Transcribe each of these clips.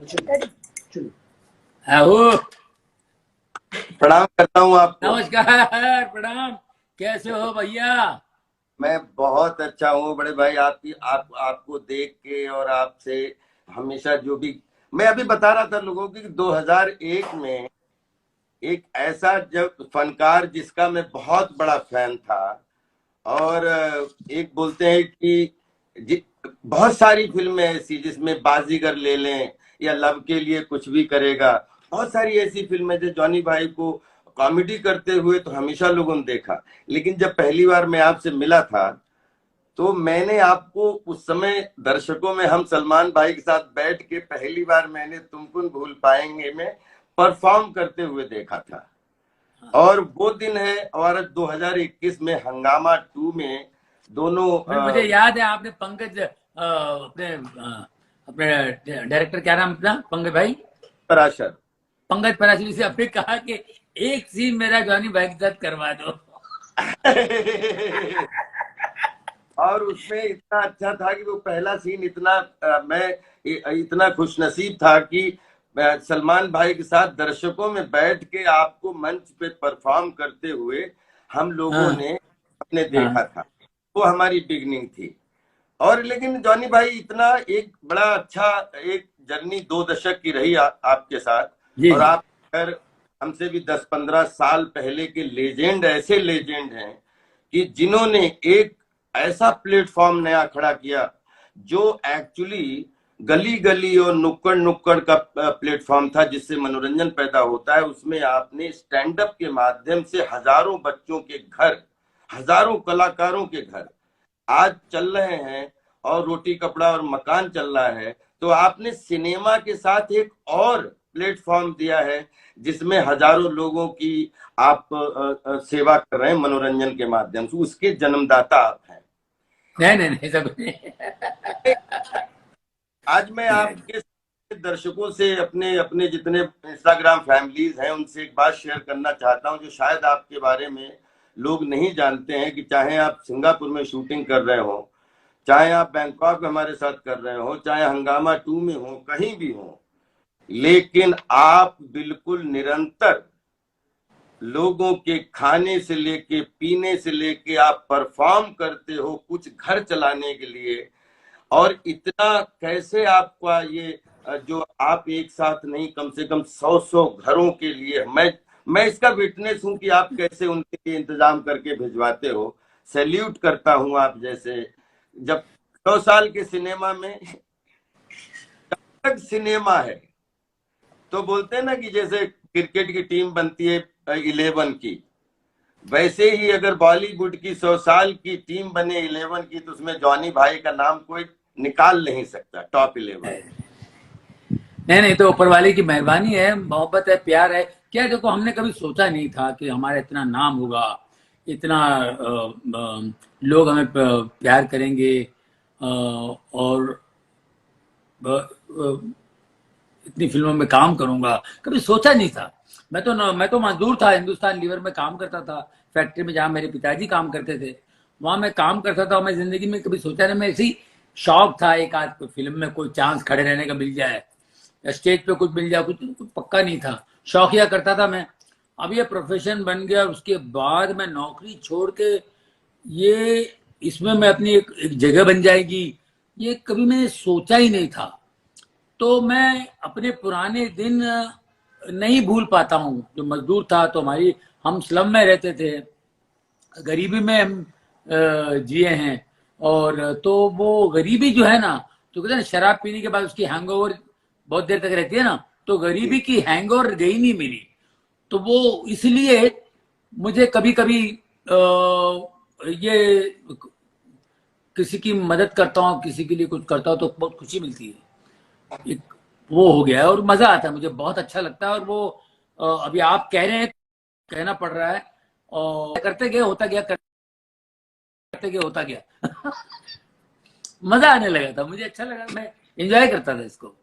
आओ, प्रणाम करता हूँ आपको। नमस्कार, प्रणाम। कैसे हो भैया? मैं बहुत अच्छा हूँ बड़े भाई। आपको देख के और आपसे हमेशा जो भी मैं अभी बता रहा था लोगों की कि 2001 में एक ऐसा जब फनकार जिसका मैं बहुत बड़ा फैन था, और एक बोलते हैं कि बहुत सारी फिल्में ऐसी जिसमें बाजीगर ले लें या लव के लिए कुछ भी करेगा, बहुत सारी ऐसी फिल्में जो जॉनी भाई को कॉमेडी करते हुए तो हमेशा लोगों ने देखा। लेकिन जब पहली बार मैं आपसे मिला था तो मैंने आपको उस समय दर्शकों में हम सलमान भाई के साथ बैठ के पहली बार मैंने तुमको भूल पाएंगे में परफॉर्म करते हुए देखा था। और वो दिन है हमारा 2021 में हंगामा 2 में दोनों मुझे याद है, आपने पंकज अपने डायरेक्टर, क्या नाम अपना, पंकज भाई, पराशर पंकज पराशरी से आपने कहा कि एक सीन मेरा जॉनी भाई के साथ करवा दो। और उसमें इतना अच्छा था कि वो पहला सीन इतना मैं इतना खुशनसीब था कि सलमान भाई के साथ दर्शकों में बैठ के आपको मंच पे परफॉर्म करते हुए हम लोगों हाँ, ने अपने हाँ, देखा था। वो हमारी बिगनिंग थी। और लेकिन जॉनी भाई इतना एक बड़ा अच्छा एक जर्नी 2 दशक की रही आपके साथ। जी और जी। आप अगर हमसे भी 10-15 साल पहले के लेजेंड, ऐसे लेजेंड हैं कि जिन्होंने एक ऐसा प्लेटफॉर्म नया खड़ा किया जो एक्चुअली गली गली और नुक्कड़ नुक्कड़ का प्लेटफॉर्म था जिससे मनोरंजन पैदा होता है। उसमें आपने स्टैंड अप के माध्यम से हजारों बच्चों के घर, हजारों कलाकारों के घर आज चल रहे हैं और रोटी कपड़ा और मकान चल रहा है। तो आपने सिनेमा के साथ एक और प्लेटफॉर्म दिया है जिसमें हजारों लोगों की आप सेवा कर रहे हैं मनोरंजन के माध्यम से। उसके जन्मदाता आप हैं। नहीं नहीं नहीं, सब नहीं। आज मैं आपके दर्शकों से अपने अपने जितने इंस्टाग्राम फैमिलीज हैं उनसे एक बात शेयर करना चाहता हूं जो शायद आपके बारे में लोग नहीं जानते हैं कि चाहे आप सिंगापुर में शूटिंग कर रहे हो, चाहे आप बैंकॉक में हमारे साथ कर रहे हो, चाहे हंगामा 2 में हो, कहीं भी हो, लेकिन आप बिल्कुल निरंतर लोगों के खाने से लेके पीने से लेके आप परफॉर्म करते हो कुछ घर चलाने के लिए। और इतना कैसे आपका ये जो आप एक साथ नहीं कम से कम 100 घरों के लिए, मैं इसका विटनेस हूं कि आप कैसे उनके लिए इंतजाम करके भिजवाते हो। सैल्यूट करता हूं आप जैसे। जब 100 साल के सिनेमा में तक सिनेमा है तो बोलते हैं ना कि जैसे क्रिकेट की टीम बनती है 11 की, वैसे ही अगर बॉलीवुड की 100 साल की टीम बने 11 की तो उसमें जॉनी भाई का नाम कोई निकाल नहीं सकता टॉप 11। नहीं नहीं, तो ऊपर वाले की मेहरबानी है, मोहब्बत है, प्यार है। क्या देखो, हमने कभी सोचा नहीं था कि हमारा इतना नाम होगा, इतना लोग हमें प्यार करेंगे, और इतनी फिल्मों में काम करूंगा, कभी सोचा नहीं था। मैं तो मजदूर था, हिंदुस्तान लीवर में काम करता था, फैक्ट्री में जहां मेरे पिताजी काम करते थे, वहां मैं काम करता था। मैं जिंदगी में कभी सोचा नहीं, मैं ऐसी शौक था एक आध फिल्म में कोई चांस खड़े रहने का मिल जाए, या स्टेज पे कुछ मिल जाए, कुछ पक्का नहीं था। शौकिया करता था मैं। अब ये प्रोफेशन बन गया, उसके बाद मैं नौकरी छोड़ के ये इसमें मैं अपनी एक जगह बन जाएगी, ये कभी मैंने सोचा ही नहीं था। तो मैं अपने पुराने दिन नहीं भूल पाता हूँ। जो मजदूर था, तो हम स्लम में रहते थे, गरीबी में हम जिए हैं। और तो वो गरीबी जो है ना, तो कहते हैं शराब पीने के बाद उसकी हैंगओवर बहुत देर तक रहती है ना, तो जी। गरीबी की हैंगओवर गई नहीं मेरी। तो वो इसलिए मुझे कभी कभी ये किसी की मदद करता हूँ, किसी के लिए कुछ करता हूँ, तो बहुत खुशी मिलती है। एक वो हो गया है और मजा आता है, मुझे बहुत अच्छा लगता है। और वो अभी आप कह रहे हैं, कहना पड़ रहा है, और करते गए होता गया, करते गए होता गया। मजा आने लगा था, मुझे अच्छा लगा, मैं एंजॉय करता था इसको।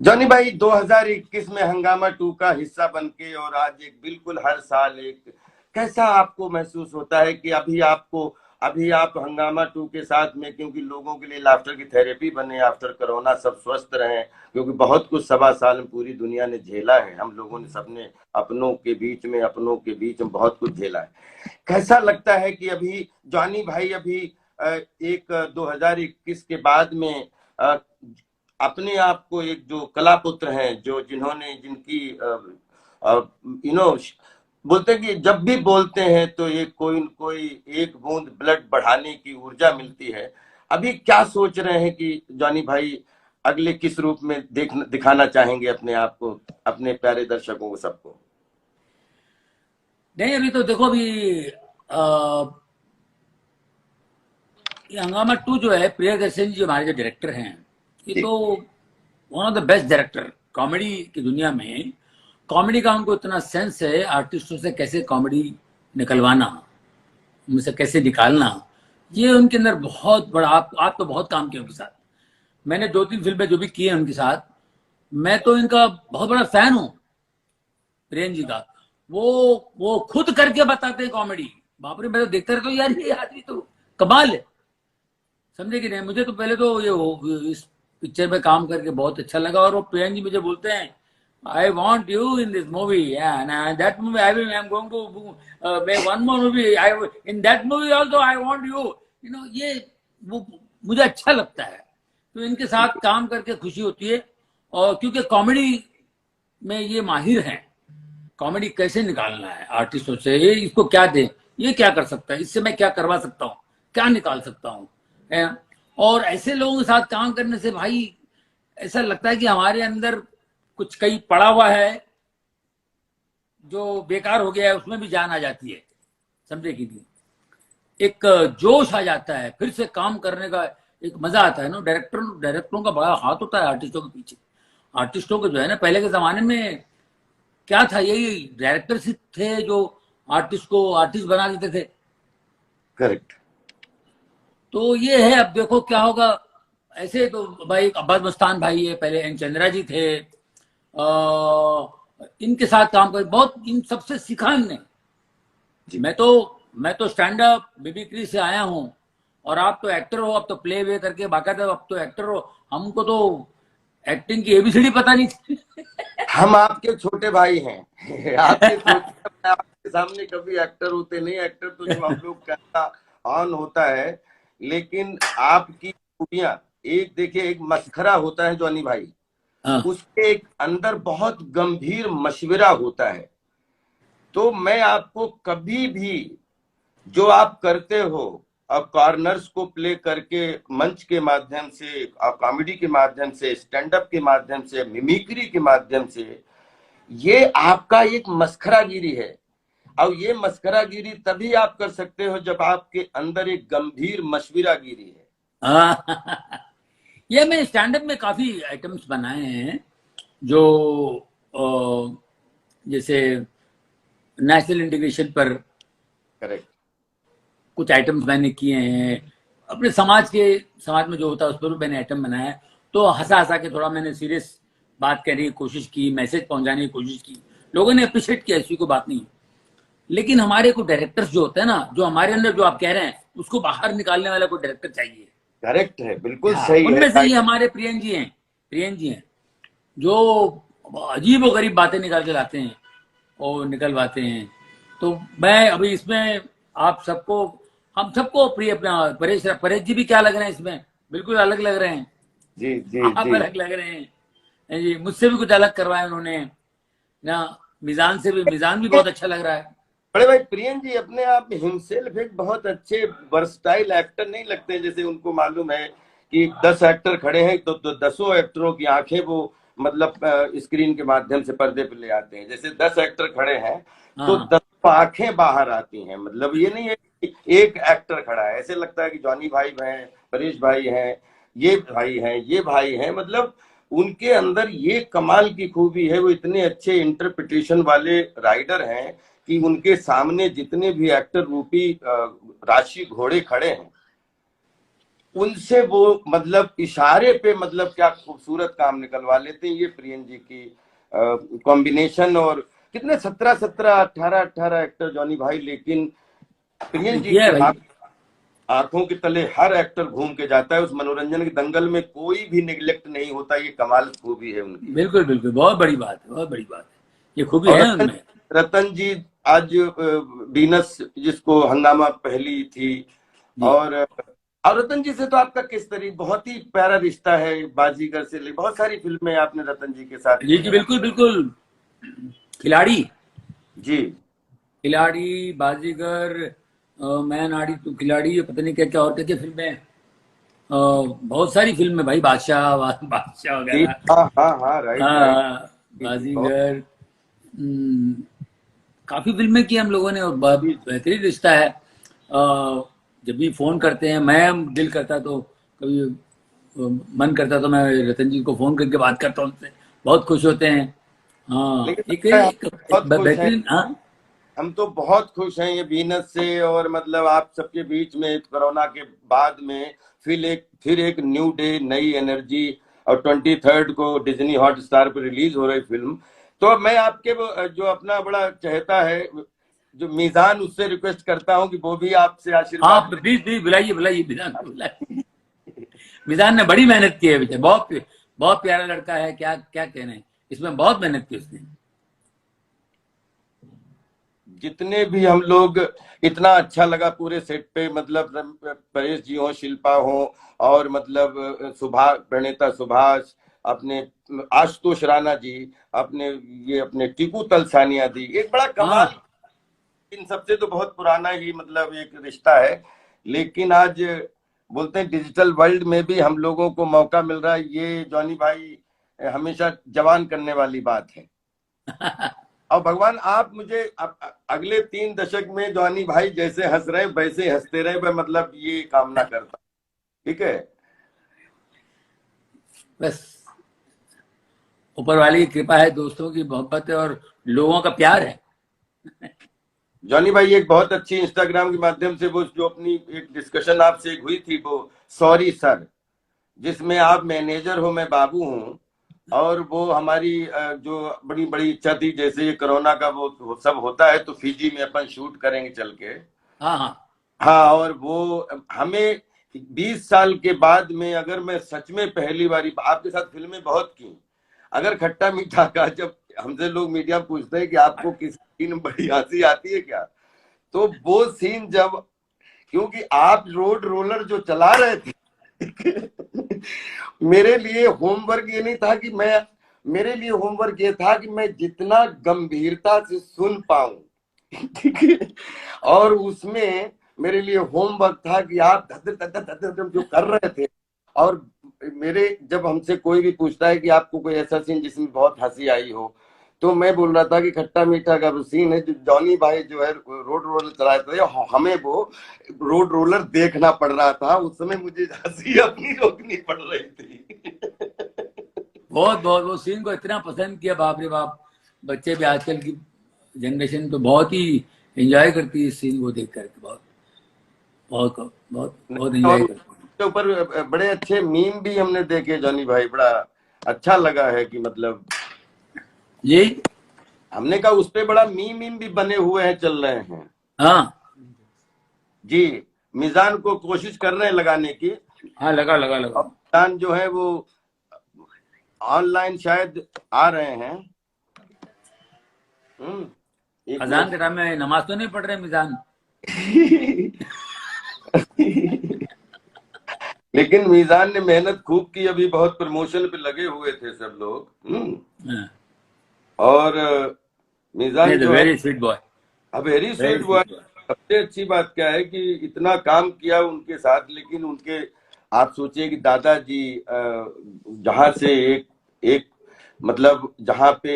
जॉनी भाई 2021 में हंगामा 2 का हिस्सा बन के और आज एक बिल्कुल हर साल एक, कैसा आपको महसूस होता है कि अभी आपको अभी आप हंगामा 2 के साथ में, क्योंकि लोगों के लिए लाफ्टर की थेरेपी बने आफ्टर कोरोना, सब स्वस्थ रहें, क्योंकि बहुत कुछ 1.25 साल में पूरी दुनिया ने झेला है, हम लोगों ने सबने अपनों के बीच में बहुत कुछ झेला है। कैसा लगता है कि अभी जॉनी भाई अभी एक 2021 के बाद में अपने आप को एक जो कला पुत्र हैं, जो जिन्होंने जिनकी यू नो बोलते हैं कि जब भी बोलते हैं तो एक कोई न कोई एक बूंद ब्लड बढ़ाने की ऊर्जा मिलती है। अभी क्या सोच रहे हैं कि जॉनी भाई अगले किस रूप में दिखाना चाहेंगे अपने आप को, अपने प्यारे दर्शकों को, सबको? नहीं, अभी तो देखो, अभी ये हंगामा 2 जो है, प्रियदर्शन जी हमारे जो डायरेक्टर हैं, ये तो one of the best director comedy की दुनिया में। कॉमेडी का उनको इतना सेंस है, आर्टिस्टों से कैसे कॉमेडी निकलवाना, उनसे कैसे निकालना, ये उनके अंदर बहुत बड़ा। आप तो बहुत काम किए उनके साथ, मैंने 2-3 फिल्में जो भी की हैं उनके साथ, मैं तो इनका बहुत बड़ा फैन हूँ, प्रियन जी का। वो खुद करके बताते हैं कॉमेडी, बाप रे, मैं तो देखता रहता हूँ यार, ये आदमी तो कमाल है, समझे कि नहीं। मुझे तो पहले तो इस पिक्चर में काम करके बहुत अच्छा लगा, और वो प्रियन जी मुझे बोलते हैं, I want you in this movie, yeah, and that movie I'm going to make one more movie. In that movie also I want you. ये वो मुझे अच्छा लगता है, तो इनके साथ काम करके खुशी होती है। और क्योंकि कॉमेडी में ये माहिर हैं, कॉमेडी कैसे निकालना है आर्टिस्टों से, ये इसको क्या दे, ये क्या कर सकता है, इससे मैं क्या करवा सकता हूँ, क्या निकाल सकता हूँ। और ऐसे लोगों के साथ काम करने से भाई ऐसा लगता है कि हमारे अंदर कुछ कहीं पड़ा हुआ है जो बेकार हो गया है, उसमें भी जान आ जाती है, समझे कि नहीं। एक जोश आ जाता है, फिर से काम करने का एक मजा आता है ना। डायरेक्टरों का बड़ा हाथ होता है आर्टिस्टों के पीछे। आर्टिस्टों को जो है ना, पहले के जमाने में क्या था, यही डायरेक्टर थे जो आर्टिस्ट को आर्टिस्ट बना देते थे। करेक्ट। तो ये है, अब देखो क्या होगा। ऐसे तो भाई अब्बास मस्तान भाई है, पहले एन चंद्रा जी थे, इनके साथ काम कर बहुत, इन सबसे सीखा हमने। मैं तो स्टैंड अप मिमिक्री से आया हूँ, और आप तो एक्टर हो, अब तो प्ले वे करके बाकायदा अब तो एक्टर हो। हमको तो एक्टिंग की एबीसीडी पता नहीं थी। हम आपके छोटे भाई हैं। आपके छोटे, आपके सामने कभी एक्टर होते नहीं, एक्टर तो जो हम लोग का ऑन होता है, लेकिन आपकी खूबियां एक देखिए, एक मस्खरा होता है जॉनी भाई, उसके एक अंदर बहुत गंभीर मशवरा होता है। तो मैं आपको कभी भी जो आप करते हो, अब कॉर्नर्स को प्ले करके मंच के माध्यम से, कॉमेडी के माध्यम से, स्टैंड अप के माध्यम से, मिमिक्री के माध्यम से, ये आपका एक मस्खरागिरी है। और ये मस्खरागिरी तभी आप कर सकते हो जब आपके अंदर एक गंभीर मशवरागिरी है। ये मैं स्टैंड अप में काफी आइटम्स बनाए हैं, जो जैसे नेशनल इंटीग्रेशन पर करेक्ट, कुछ आइटम्स मैंने किए हैं। अपने समाज में जो होता है उस पर भी मैंने आइटम बनाया है। तो हंसा हंसा के थोड़ा मैंने सीरियस बात करने की कोशिश की, मैसेज पहुंचाने की कोशिश की, लोगों ने अप्रिशिएट किया, ऐसी कोई बात नहीं। लेकिन हमारे को डायरेक्टर्स जो होते हैं ना, जो हमारे अंदर जो आप कह रहे हैं उसको बाहर निकालने वाला कोई डायरेक्टर चाहिए। करेक्ट है, बिल्कुल सही उनमें है। से ये हमारे प्रियन जी हैं जो अजीब और गरीब बातें निकाल के लाते हैं और निकलवाते हैं। तो मैं अभी इसमें आप सबको, हम सबको प्रिय, अपना परेश जी भी क्या लग रहे हैं इसमें, बिल्कुल अलग लग रहे हैं। जी जी आप जी, अलग लग रहे हैं जी, मुझसे भी कुछ अलग करवाया उन्होंने ना। मिजान भी बहुत अच्छा लग रहा है। बड़े भाई प्रियन जी अपने आप में हिमसेल्फ एक बहुत अच्छे वर्सटाइल एक्टर नहीं लगते? जैसे उनको मालूम है कि 10 एक्टर खड़े हैं, तो 10 एक्टरों की आंखें वो मतलब स्क्रीन के माध्यम से पर्दे पे ले आते हैं। जैसे 10 एक्टर खड़े हैं तो 10 आंखें बाहर आती हैं। मतलब ये नहीं है कि एक एक्टर खड़ा है, ऐसे लगता है कि जॉनी भाई हैं, परेश भाई हैं, ये भाई हैं, ये भाई हैं। मतलब उनके अंदर ये कमाल की खूबी है, वो इतने अच्छे इंटरप्रिटेशन वाले राइडर हैं कि उनके सामने जितने भी एक्टर रूपी राशि घोड़े खड़े हैं, उनसे वो मतलब इशारे पे मतलब क्या खूबसूरत काम निकलवा लेते हैं। ये प्रियन जी की कॉम्बिनेशन। और कितने 17 18 एक्टर जॉनी भाई, लेकिन प्रियन जी के आंखों के तले हर एक्टर घूम के जाता है। उस मनोरंजन के दंगल में कोई भी निगलेक्ट नहीं होता। ये कमाल खूबी है उनकी। बिल्कुल बिल्कुल, बहुत बड़ी बात है, बहुत बड़ी बात है, ये खूबी और है उनमें। रतन जी आज वीनस जिसको हंगामा पहली थी, जी और रतन जी से तो आपका किस तरीके बहुत ही प्यारा रिश्ता है। बाजीगर से ले बहुत सारी फिल्में आपने रतन जी के साथ जी की जी, हैं। बिल्कुल बिल्कुल। खिलाड़ी, जी खिलाड़ी, बाजीगर, मैं नाड़ी तू खिलाड़ी, पता नहीं क्या क्या और क्या क्या फिल्में हैं। बहुत सारी फिल्में भाई, बादशाह, बादशाह जी, वगैरह। हाँ हाँ हाँ, राइट राइट। हाँ, जी जी, बहुत बाजीगर। हम्म, काफी फिल्में की हम लोगों ने, और बहुत जी बेहतरीन रिश्ता है। जब भी फोन करते हैं, मैं दिल करता तो कभी मन करता तो मैं रतन जी को फोन करके बात करता हूँ उनसे, बहुत खुश होते हैं। हाँ, लेकिन एक लगता है हम एक, एक बहुत खुश हैं। बेहतरीन। हाँ हम तो बहुत खुश हैं ये बीनस से, और मतलब आप सबके बीच में कोरोना के बाद में फिर एक न्यू डे, नई एनर्जी। और 23 को डिज्नी हॉटस्टार पर रिलीज हो रही फिल्म। तो मैं आपके जो अपना बड़ा चहेता है जो मीजान, उससे रिक्वेस्ट करता हूँ कि वो भी आपसे हाँ, आशीर्वाद प्लीज प्लीज बुलाइए, बुलाइए मिजान को, बुलाइए। मिजान ने बड़ी मेहनत की है बेटा, बहुत बहुत प्यारा लड़का है, क्या क्या कहना है, इसमें बहुत मेहनत की उसने। जितने भी हम लोग, इतना अच्छा लगा पूरे सेट पे। मतलब परेश जी हो, शिल्पा हो, और मतलब प्रणेता सुभाष, अपने आशुतोष राणा जी, अपने ये अपने टीकू तलसानिया दी, एक बड़ा कमाल। हाँ इन सबसे तो बहुत पुराना ही मतलब एक रिश्ता है। लेकिन आज बोलते हैं डिजिटल वर्ल्ड में भी हम लोगों को मौका मिल रहा है, ये जॉनी भाई हमेशा जवान करने वाली बात है। और भगवान आप मुझे अगले 3 दशक में जॉनी भाई जैसे हंस रहे वैसे हंसते रहे, मैं मतलब ये कामना करता हूं। ठीक है। बस, ऊपर वाली की कृपा है, दोस्तों की मोहब्बत है, और लोगों का प्यार है। जॉनी भाई एक बहुत अच्छी इंस्टाग्राम के माध्यम से वो जो अपनी एक डिस्कशन आपसे एक हुई थी, वो सॉरी सर, जिसमें आप मैनेजर हो, मैं बाबू हूँ। और वो हमारी जो बड़ी बड़ी इच्छा थी, जैसे ये कोरोना का वो सब होता है तो फिजी में अपन शूट करेंगे चल के। हाँ हाँ हाँ, और वो हमें 20 साल के बाद में, अगर मैं सच में पहली बारी आपके साथ फिल्में बहुत की, अगर खट्टा मीठा का जब हमसे लोग मीडिया में पूछते हैं कि आपको किस सीन में बड़ी हंसी आती है क्या, तो वो सीन जब, क्योंकि आप रोड रोलर जो चला रहे थे मेरे लिए होमवर्क ये नहीं था कि मैं, मेरे लिए होमवर्क ये था कि मैं जितना गंभीरता से सुन पाऊं। ठीक है। और उसमें मेरे लिए होमवर्क था कि आप धर धर धर धर धर जो कर रहे थे। और मेरे जब हमसे कोई भी पूछता है कि आपको कोई ऐसा सीन जिसमें बहुत हंसी आई हो, तो मैं बोल रहा था कि खट्टा मीठा का वो सीन है जो जॉनी भाई जो है रोड रोलर चलाए थे, हमें वो रोड रोलर देखना पड़ रहा था, उस समय मुझे हंसी अपनी रोकनी पड़ रही थी। बहुत बहुत, वो सीन को इतना पसंद किया, बाप रे बाप। बच्चे भी आजकल की जनरेशन तो बहुत ही एंजॉय करती है इस सीन को देख करके, बहुत बहुत बहुत बहुत और एंजॉय करती है। उसके ऊपर बड़े अच्छे मीम भी हमने देखे जॉनी भाई, बड़ा अच्छा लगा है कि मतलब जी हमने कहा उस पे बड़ा मीम मीम भी बने हुए हैं, चल रहे हैं। हाँ जी, मिजान को कोशिश कर रहे हैं लगाने की। हाँ, लगा लगा लगा। और मिजान जो है वो ऑनलाइन शायद आ रहे हैं। एक अजान मिनट। के टाइम में नमाज तो नहीं पढ़ रहे मिजान? लेकिन मीजान ने मेहनत खूब की, अभी बहुत प्रमोशन पे लगे हुए थे सब लोग। हाँ, और नहीं मीजान तो जो है very sweet boy, very very sweet boy. Sweet boy. सबसे अच्छी बात क्या है कि इतना काम किया उनके साथ, लेकिन उनके, आप सोचिए कि दादाजी जहां से एक एक मतलब जहां पे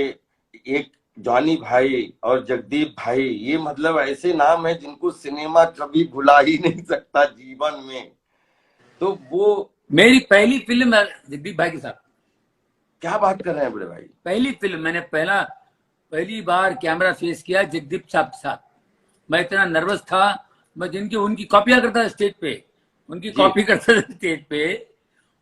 एक जॉनी भाई और जगदीप भाई, ये मतलब ऐसे नाम है जिनको सिनेमा कभी भुला ही नहीं सकता जीवन में। तो वो, मेरी पहली फिल्म है जगदीप भाई के साथ। क्या बात कर रहे हैं बड़े भाई। पहली फिल्म मैंने पहली बार कैमरा फेस किया जगदीप साहब के साथ। मैं इतना नर्वस था, मैं जिनकी उनकी कॉपियां करता था स्टेज पे, उनकी जी, कॉपी करता था स्टेज पे।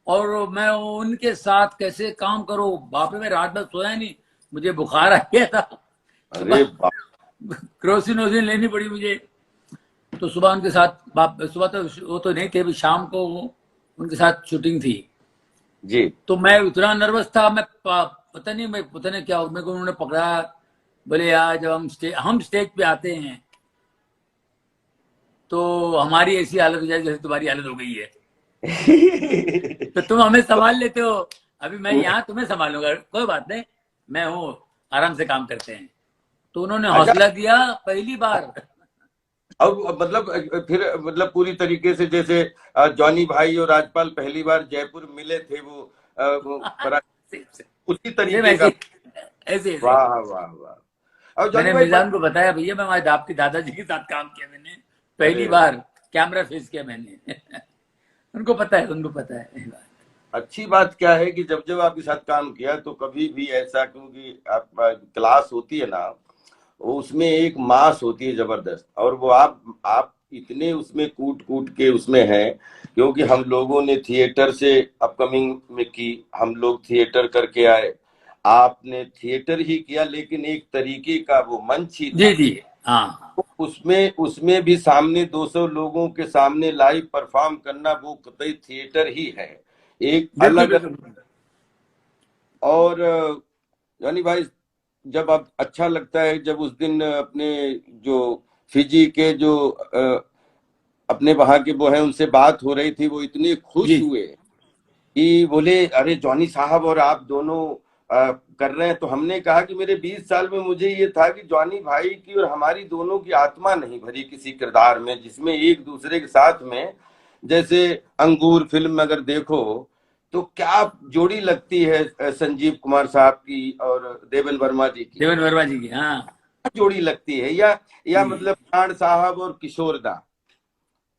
और मैं उनके साथ कैसे काम करूं, बाप रे, मैं रात भर सोया नहीं, मुझे बुखार आ गया था। अरे सुबह क्रोसिन वोसिन लेनी पड़ी मुझे। तो सुबह उनके साथ, सुबह तो वो तो नहीं थे, अभी शाम को उनके साथ शूटिंग थी। जी। तो मैं इतना नर्वस था, मैं पता नहीं क्या मेरे को उन्होंने पकड़ा, बोले यार जब हम स्टेज पे आते हैं तो हमारी ऐसी हालत हो जाए जैसे तुम्हारी हालत हो गई है। तो तुम हमें संभाल लेते हो, अभी मैं यहाँ तुम्हें संभालूंगा, कोई बात नहीं, मैं हूँ, आराम से काम करते हैं। तो उन्होंने अच्छा, हौसला दिया पहली बार। अब मतलब फिर मतलब पूरी तरीके से जैसे जॉनी भाई और राजपाल पहली बार जयपुर मिले थे, वो उसी सेम तरीके ऐसे का। ऐसे ऐसे वाह वाह वाह। और जॉनी मैंने भाई मिजान को बताया, भैया मैं हमारे आपके दादाजी के साथ काम किया, मैंने पहली अरे बार कैमरा फेस किया मैंने। उनको पता है, उनको पता है ये बात। अच्छी बात क्या है कि जब जब आपके साथ काम किया तो कभी भी ऐसा, क्योंकि आप क्लास होती है ना, उसमें एक मास होती है जबरदस्त, और वो आप इतने उसमें कूट कूट के उसमें हैं, क्योंकि हम लोगों ने थिएटर से अपकमिंग में की, हम लोग थिएटर करके आए, आपने थिएटर ही किया लेकिन एक तरीके का वो मंच ही जी था। जी। हाँ तो उसमें उसमें भी सामने 200 लोगों के सामने लाइव परफॉर्म करना, वो कतई थिएटर ही है, एक बिल्कुल अलग। बिल्कुल। और यानी भाई, जब अब अच्छा लगता है जब उस दिन अपने जो फिजी के जो अपने वहां के वो है उनसे बात हो रही थी, वो इतने खुश जी हुए कि बोले अरे जॉनी साहब और आप दोनों कर रहे हैं। तो हमने कहा कि मेरे 20 साल में मुझे ये था कि जॉनी भाई की और हमारी दोनों की आत्मा नहीं भरी किसी किरदार में जिसमें एक दूसरे के साथ में, जैसे अंगूर फिल्म में अगर देखो तो क्या जोड़ी लगती है संजीव कुमार साहब की और देवन वर्मा जी की, देवन वर्मा जी की, हाँ। क्या जोड़ी लगती है, या जी मतलब प्राण साहब और किशोर दा,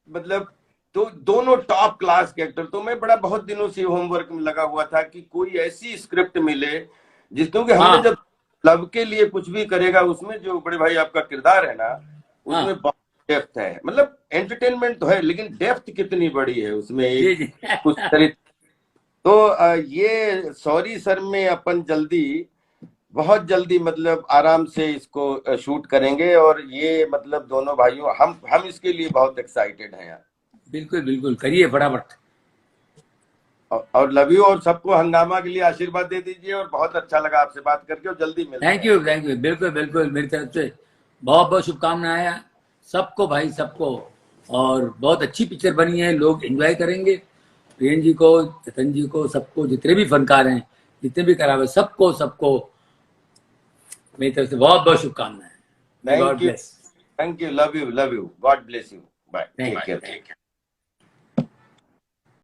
मतलब तो दोनों टॉप क्लास के एक्टर। तो मैं बड़ा बहुत दिनों से होमवर्क में लगा हुआ था कि कोई ऐसी स्क्रिप्ट मिले जिस, क्योंकि हमने हाँ जब लव के लिए कुछ भी करेगा उसमें जो बड़े भाई आपका किरदार है ना, उसमें हाँ। बहुत डेप्थ है, मतलब एंटरटेनमेंट तो है लेकिन डेप्थ कितनी बड़ी है उसमें, जी एक जी। कुछ चरित्र। तो ये सॉरी सर में अपन जल्दी, बहुत जल्दी मतलब आराम से इसको शूट करेंगे, और ये मतलब दोनों भाइयों, हम इसके लिए बहुत एक्साइटेड हैं यार। बिल्कुल बिल्कुल, करिए फटाफट। और लव यू, और सबको हंगामा के लिए आशीर्वाद दे दीजिए, और बहुत अच्छा लगा आपसे बात करके, और जल्दी मिलते थैंक हैं। यू थैंक यू, बिल्कुल बिल्कुल, मेरी तरफ से बहुत बहुत शुभकामनाएं सबको भाई, सबको। और बहुत अच्छी पिक्चर बनी है, लोग एंजॉय करेंगे। प्रियन जी को, चेतन जी को, सबको, जितने भी फनकार हैं, जितने भी करावे, सबको सबको मेरी तरफ से बहुत बहुत शुभकामनाएं। May God thank you, bless. Thank you, love you, God bless you, bye, thank take you. Care.